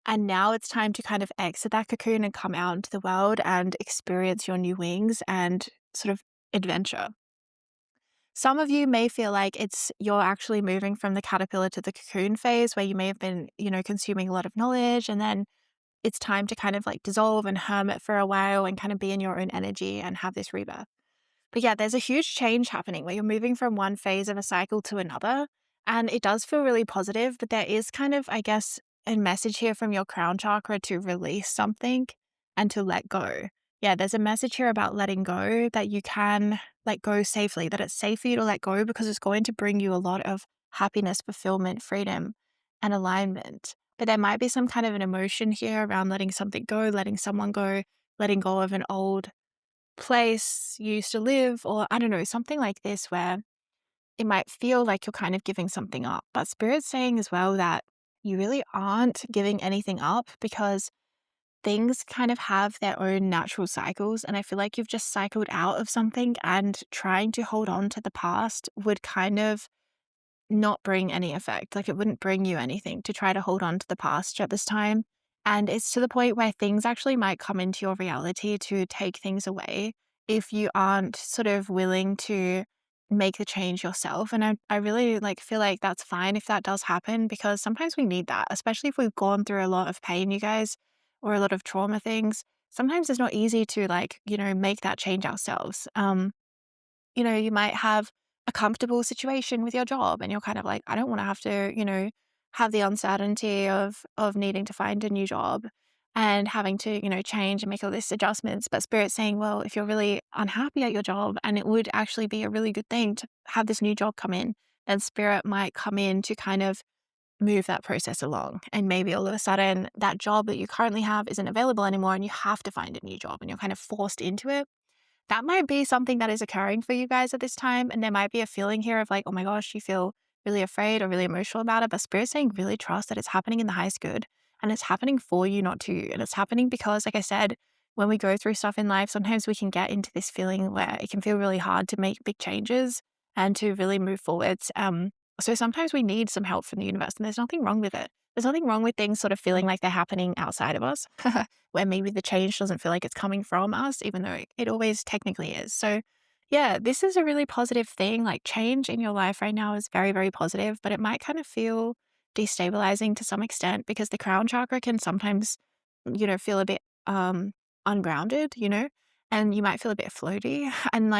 And now it's time to kind of exit that cocoon and come out into the world and experience your new wings and sort of adventure. Some of you may feel like you're actually moving from the caterpillar to the cocoon phase where you may have been, consuming a lot of knowledge, and then it's time to kind of like dissolve and hermit for a while and kind of be in your own energy and have this rebirth. But yeah, there's a huge change happening where you're moving from one phase of a cycle to another. And it does feel really positive, but there is kind of, I guess, a message here from your crown chakra to release something and to let go. Yeah, there's a message here about letting go, that you can let go safely, that it's safe for you to let go because it's going to bring you a lot of happiness, fulfillment, freedom, and alignment. But there might be some kind of an emotion here around letting something go, letting someone go, letting go of an old place you used to live, or I don't know, something like this where it might feel like you're kind of giving something up. But Spirit's saying as well that you really aren't giving anything up because things kind of have their own natural cycles. And I feel like you've just cycled out of something, and trying to hold on to the past would kind of not bring any effect. Like, it wouldn't bring you anything to try to hold on to the past at this time. And it's to the point where things actually might come into your reality to take things away if you aren't sort of willing to make the change yourself. And I really feel like that's fine if that does happen, because sometimes we need that, especially if we've gone through a lot of pain, you guys, or a lot of trauma things. Sometimes it's not easy to make that change ourselves. You might have a comfortable situation with your job and you're kind of like, I don't want to have to, have the uncertainty of needing to find a new job and having to, change and make all these adjustments. But Spirit's saying, well, if you're really unhappy at your job and it would actually be a really good thing to have this new job come in, then Spirit might come in to kind of move that process along. And maybe all of a sudden that job that you currently have isn't available anymore and you have to find a new job and you're kind of forced into it. That might be something that is occurring for you guys at this time. And there might be a feeling here of like, oh my gosh, you feel really afraid or really emotional about it. But Spirit's saying really trust that it's happening in the highest good. And it's happening for you, not to you. And it's happening because, like I said, when we go through stuff in life, sometimes we can get into this feeling where it can feel really hard to make big changes and to really move forwards. So sometimes we need some help from the universe, and there's nothing wrong with it. There's nothing wrong with things sort of feeling like they're happening outside of us, where maybe the change doesn't feel like it's coming from us, even though it always technically is. So yeah, this is a really positive thing. Like, change in your life right now is very, very positive, but it might kind of feel destabilizing to some extent because the crown chakra can sometimes, feel a bit ungrounded, and you might feel a bit floaty. And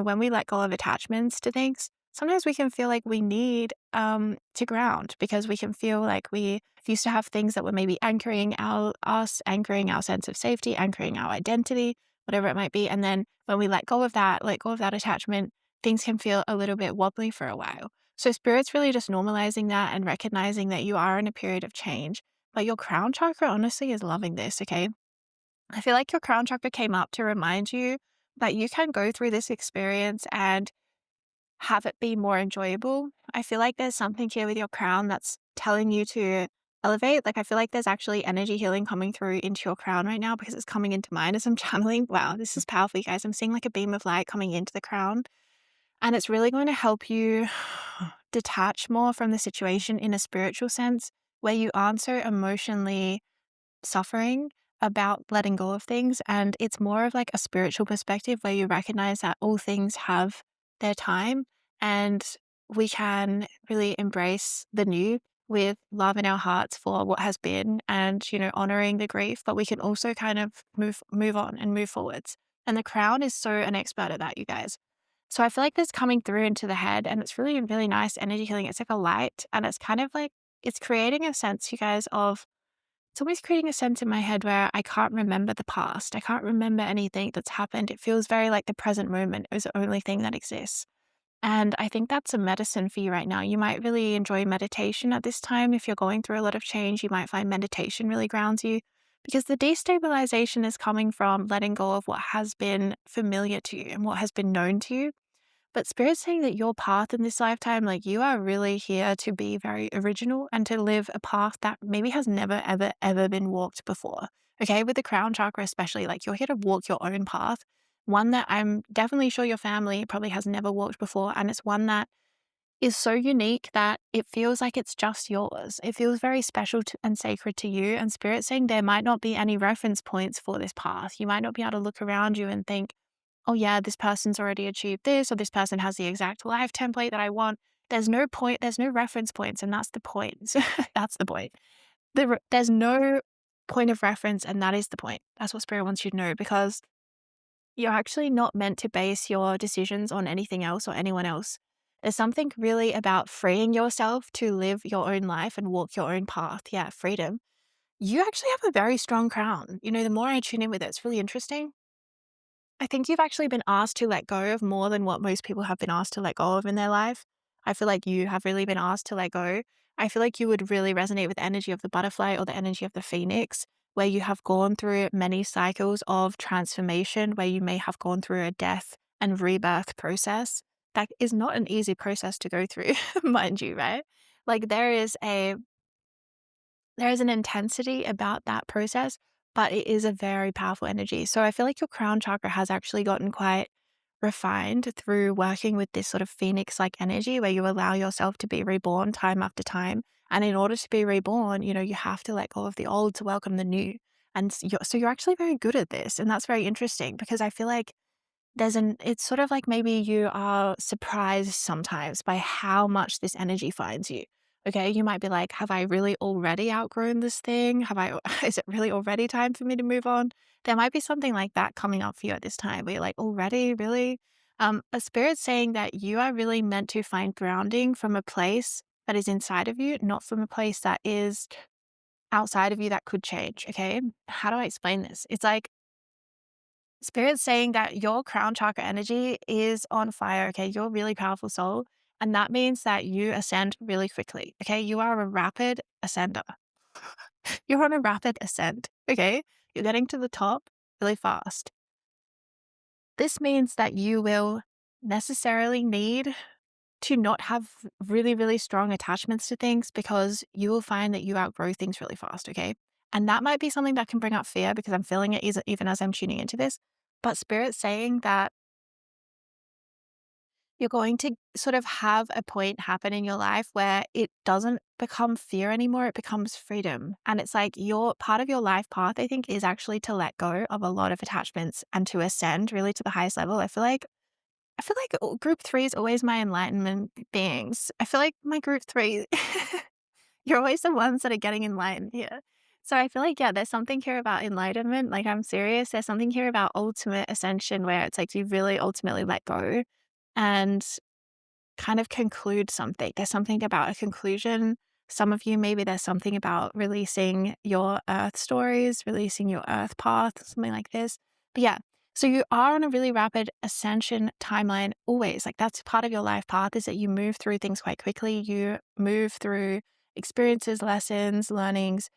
when we let go of attachments to things, sometimes we can feel like we need to ground because we can feel like we used to have things that were maybe anchoring us, anchoring our sense of safety, anchoring our identity, whatever it might be. And then when we let go of that attachment, things can feel a little bit wobbly for a while. So Spirit's really just normalizing that and recognizing that you are in a period of change. But your crown chakra honestly is loving this, okay? I feel like your crown chakra came up to remind you that you can go through this experience and have it be more enjoyable. I feel like there's something here with your crown that's telling you to elevate. Like, I feel like there's actually energy healing coming through into your crown right now because it's coming into mine as I'm channeling. Wow, this is powerful, you guys. I'm seeing like a beam of light coming into the crown, and it's really going to help you detach more from the situation in a spiritual sense, where you aren't so emotionally suffering about letting go of things. And it's more of like a spiritual perspective where you recognize that all things have their time, and we can really embrace the new with love in our hearts for what has been, and honoring the grief, but we can also kind of move on and move forwards. And the crown is so an expert at that, you guys. So I feel like this coming through into the head, and it's really, really nice energy healing. It's like a light, and it's kind of like it's creating a sense, you guys, of it's always creating a sense in my head where I can't remember the past. I can't remember anything that's happened. It feels very like the present moment is the only thing that exists. And I think that's a medicine for you right now. You might really enjoy meditation at this time. If you're going through a lot of change, you might find meditation really grounds you, because the destabilization is coming from letting go of what has been familiar to you and what has been known to you. But Spirit's saying that your path in this lifetime, like you are really here to be very original and to live a path that maybe has never, ever, ever been walked before. Okay. With the crown chakra, especially, like you're here to walk your own path, one that I'm definitely sure your family probably has never walked before. And it's one that is so unique that it feels like it's just yours. It feels very special and sacred to you. And Spirit's saying there might not be any reference points for this path. You might not be able to look around you and think, oh, yeah, this person's already achieved this, or this person has the exact life template that I want. There's no point, there's no reference points. And that's the point. That's the point. There's no point of reference. And that is the point. That's what Spirit wants you to know, because you're actually not meant to base your decisions on anything else or anyone else. There's something really about freeing yourself to live your own life and walk your own path. Yeah, freedom. You actually have a very strong crown. The more I tune in with it, it's really interesting. I think you've actually been asked to let go of more than what most people have been asked to let go of in their life. I feel like you have really been asked to let go. I feel like you would really resonate with the energy of the butterfly or the energy of the phoenix, where you have gone through many cycles of transformation, where you may have gone through a death and rebirth process. That is not an easy process to go through, mind you, right? Like there is an intensity about that process, but it is a very powerful energy. So I feel like your crown chakra has actually gotten quite refined through working with this sort of phoenix-like energy where you allow yourself to be reborn time after time. And in order to be reborn, you have to let go of the old to welcome the new. And so you're actually very good at this. And that's very interesting, because I feel like it's sort of like maybe you are surprised sometimes by how much this energy finds you. Okay, you might be like, have I really already outgrown this thing? Is it really already time for me to move on? There might be something like that coming up for you at this time where you're like, already, really? A spirit saying that you are really meant to find grounding from a place that is inside of you, not from a place that is outside of you that could change. Okay, how do I explain this? It's like, Spirit's saying that your crown chakra energy is on fire, okay? You're a really powerful soul. And that means that you ascend really quickly, okay? You are a rapid ascender. You're on a rapid ascent, okay? You're getting to the top really fast. This means that you will necessarily need to not have really, really strong attachments to things, because you will find that you outgrow things really fast, okay? And that might be something that can bring up fear, because I'm feeling it even as I'm tuning into this. But Spirit's saying that you're going to sort of have a point happen in your life where it doesn't become fear anymore, it becomes freedom. And it's like your part of your life path, I think, is actually to let go of a lot of attachments and to ascend really to the highest level. I feel like group 3 is always my enlightenment beings. I feel like my group 3, you're always the ones that are getting enlightened here. So I feel like, yeah, there's something here about enlightenment. Like, I'm serious. There's something here about ultimate ascension where it's like you really ultimately let go and kind of conclude something. There's something about a conclusion. Some of you, maybe there's something about releasing your earth stories, releasing your earth path, something like this. But yeah, so you are on a really rapid ascension timeline always. Like, that's part of your life path, is that you move through things quite quickly. You move through experiences, lessons, learnings,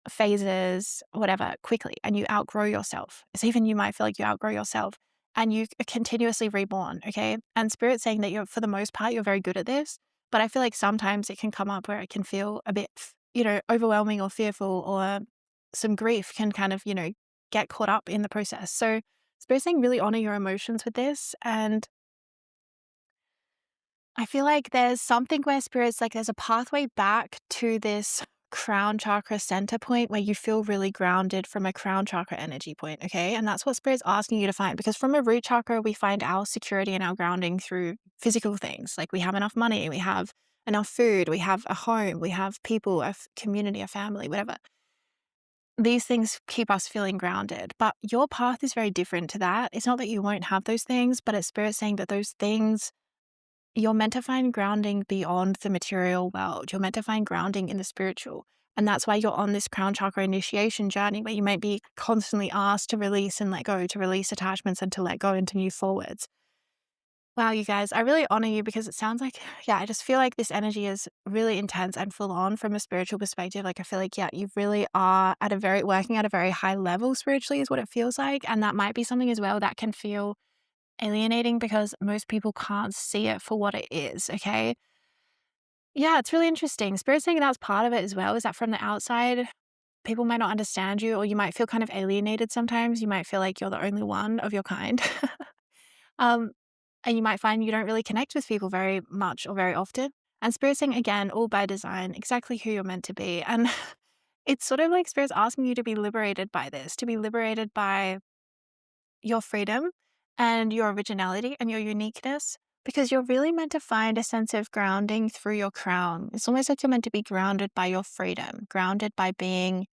phases, whatever, quickly, and you outgrow yourself. It's even, you might feel like you outgrow yourself and you are continuously reborn, okay? And Spirit's saying that for the most part, you're very good at this, but I feel like sometimes it can come up where it can feel a bit, overwhelming or fearful, or some grief can kind of, get caught up in the process. So Spirit's saying really honor your emotions with this. And I feel like there's something where Spirit's like, there's a pathway back to this crown chakra center point where you feel really grounded from a crown chakra energy point, okay? And that's what Spirit's asking you to find, because from a root chakra, we find our security and our grounding through physical things. Like, we have enough money, we have enough food, we have a home, we have people, a community, a family, whatever. These things keep us feeling grounded, but your path is very different to that. It's not that you won't have those things, but it's Spirit saying that those things, you're meant to find grounding beyond the material world. You're meant to find grounding in the spiritual. And that's why you're on this crown chakra initiation journey, where you might be constantly asked to release and let go, to release attachments and to let go and to move forwards. Wow, you guys, I really honor you, because it sounds like, yeah, I just feel like this energy is really intense and full on from a spiritual perspective. Like, I feel like, yeah, you really are working at a very high level spiritually is what it feels like. And that might be something as well that can feel alienating because most people can't see it for what it is, okay? Yeah, it's really interesting. Spirit's saying that's part of it as well, is that from the outside, people might not understand you, or you might feel kind of alienated sometimes. You might feel like you're the only one of your kind. Um, and you might find you don't really connect with people very much or very often. And Spirit's saying, again, all by design, exactly who you're meant to be. And it's sort of like Spirit's asking you to be liberated by this, to be liberated by your freedom and your originality and your uniqueness, because you're really meant to find a sense of grounding through your crown. It's almost like you're meant to be grounded by your freedom, grounded by being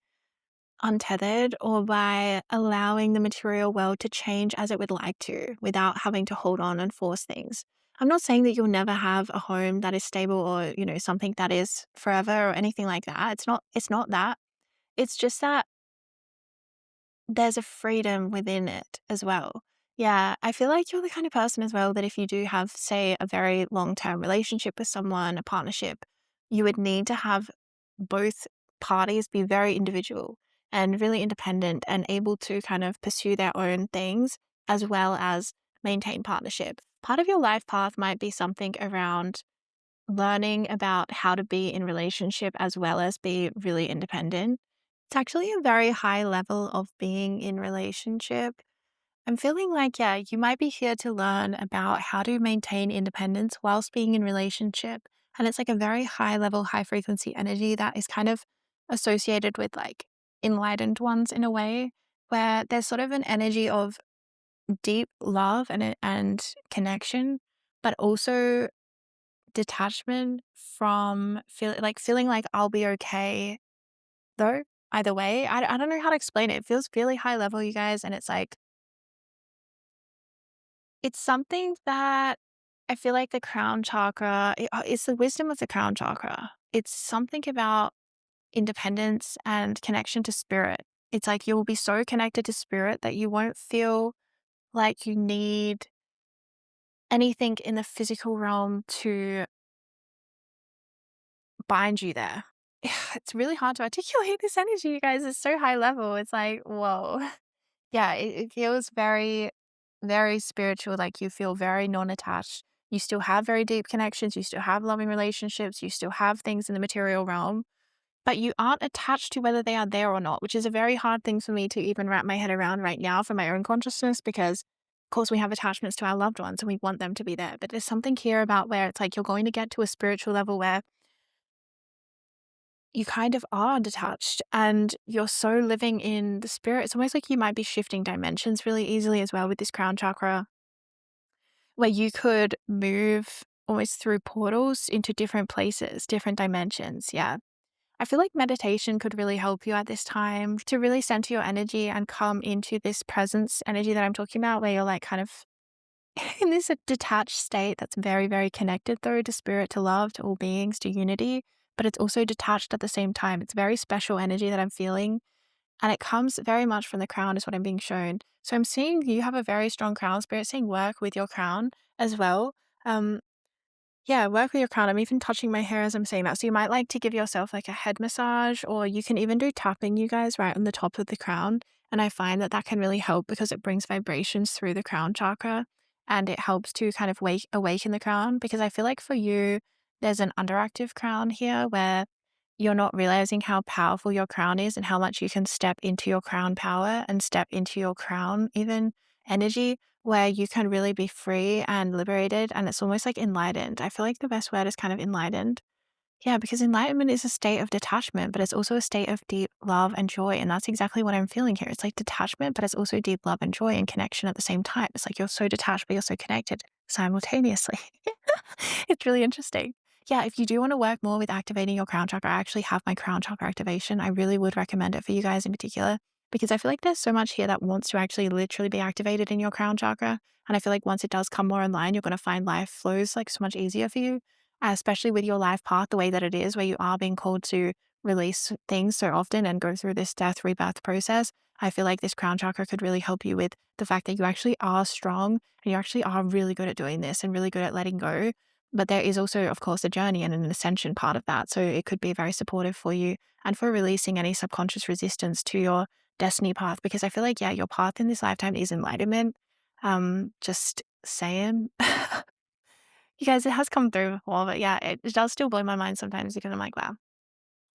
untethered, or by allowing the material world to change as it would like to without having to hold on and force things. I'm not saying that you'll never have a home that is stable, or, something that is forever or anything like that. It's not that. It's just that there's a freedom within it as well. Yeah, I feel like you're the kind of person as well that if you do have, say, a very long-term relationship with someone, a partnership, you would need to have both parties be very individual and really independent and able to kind of pursue their own things as well as maintain partnership. Part of your life path might be something around learning about how to be in relationship as well as be really independent. It's actually a very high level of being in relationship. I'm feeling like, yeah, you might be here to learn about how to maintain independence whilst being in relationship. And it's like a very high level, high frequency energy that is kind of associated with like enlightened ones in a way, where there's sort of an energy of deep love and connection, but also detachment from feeling like I'll be okay though, either way. I don't know how to explain it. It feels really high level, you guys, and it's like it's something that I feel like the crown chakra, it's the wisdom of the crown chakra. It's something about independence and connection to spirit. It's like you will be so connected to spirit that you won't feel like you need anything in the physical realm to bind you there. It's really hard to articulate this energy, you guys. It's so high level. It's like, whoa. Yeah, it feels very, very spiritual. Like you feel very non attached. You still have very deep connections. You still have loving relationships. You still have things in the material realm, but you aren't attached to whether they are there or not, which is a very hard thing for me to even wrap my head around right now for my own consciousness, because, of course, we have attachments to our loved ones and we want them to be there. But there's something here about where it's like you're going to get to a spiritual level where you kind of are detached and you're so living in the spirit. It's almost like you might be shifting dimensions really easily as well with this crown chakra, where you could move almost through portals into different places, different dimensions. Yeah. I feel like meditation could really help you at this time to really center your energy and come into this presence energy that I'm talking about, where you're like kind of in this detached state that's very, very connected though to spirit, to love, to all beings, to unity, but it's also detached at the same time. It's very special energy that I'm feeling. And it comes very much from the crown, is what I'm being shown. So I'm seeing you have a very strong crown spirit, saying work with your crown as well. Um, yeah, work with your crown. I'm even touching my hair as I'm saying that. So you might like to give yourself like a head massage, or you can even do tapping, you guys, right on the top of the crown. And I find that that can really help because it brings vibrations through the crown chakra and it helps to kind of awaken the crown. Because I feel like for you, there's an underactive crown here where you're not realizing how powerful your crown is and how much you can step into your crown power and step into your crown, even energy, where you can really be free and liberated. And it's almost like enlightened. I feel like the best word is kind of enlightened. Yeah, because enlightenment is a state of detachment, but it's also a state of deep love and joy. And that's exactly what I'm feeling here. It's like detachment, but it's also deep love and joy and connection at the same time. It's like you're so detached, but you're so connected simultaneously. It's really interesting. Yeah, if you do want to work more with activating your crown chakra, I actually have my crown chakra activation. I really would recommend it for you guys in particular, because I feel like there's so much here that wants to actually literally be activated in your crown chakra. And I feel like once it does come more online, you're going to find life flows like so much easier for you, especially with your life path, the way that it is, where you are being called to release things so often and go through this death rebirth process. I feel like this crown chakra could really help you with the fact that you actually are strong and you actually are really good at doing this and really good at letting go. But there is also, of course, a journey and an ascension part of that. So it could be very supportive for you and for releasing any subconscious resistance to your destiny path. Because I feel like, yeah, your path in this lifetime is enlightenment. Just saying. You guys, it has come through before, but yeah, it does still blow my mind sometimes because I'm like, wow.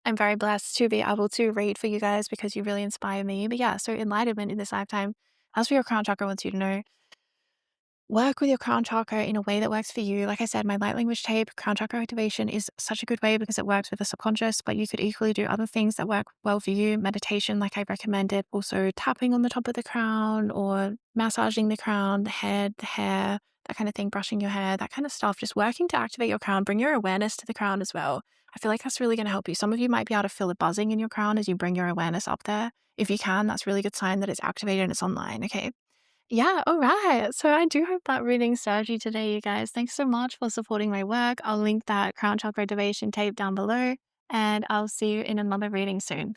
I'm very blessed to be able to read for you guys because you really inspire me. But yeah, so enlightenment in this lifetime, as for your crown chakra wants you to know, work with your crown chakra in a way that works for you. Like I said, my light language tape, crown chakra activation is such a good way because it works with the subconscious, but you could equally do other things that work well for you. Meditation, like I recommended, also tapping on the top of the crown or massaging the crown, the head, the hair, that kind of thing, brushing your hair, that kind of stuff. Just working to activate your crown, bring your awareness to the crown as well. I feel like that's really going to help you. Some of you might be able to feel the buzzing in your crown as you bring your awareness up there. If you can, that's a really good sign that it's activated and it's online. Okay. Yeah, all right. So I do hope that reading served you today, you guys. Thanks so much for supporting my work. I'll link that crown chakra activation tape down below, and I'll see you in another reading soon.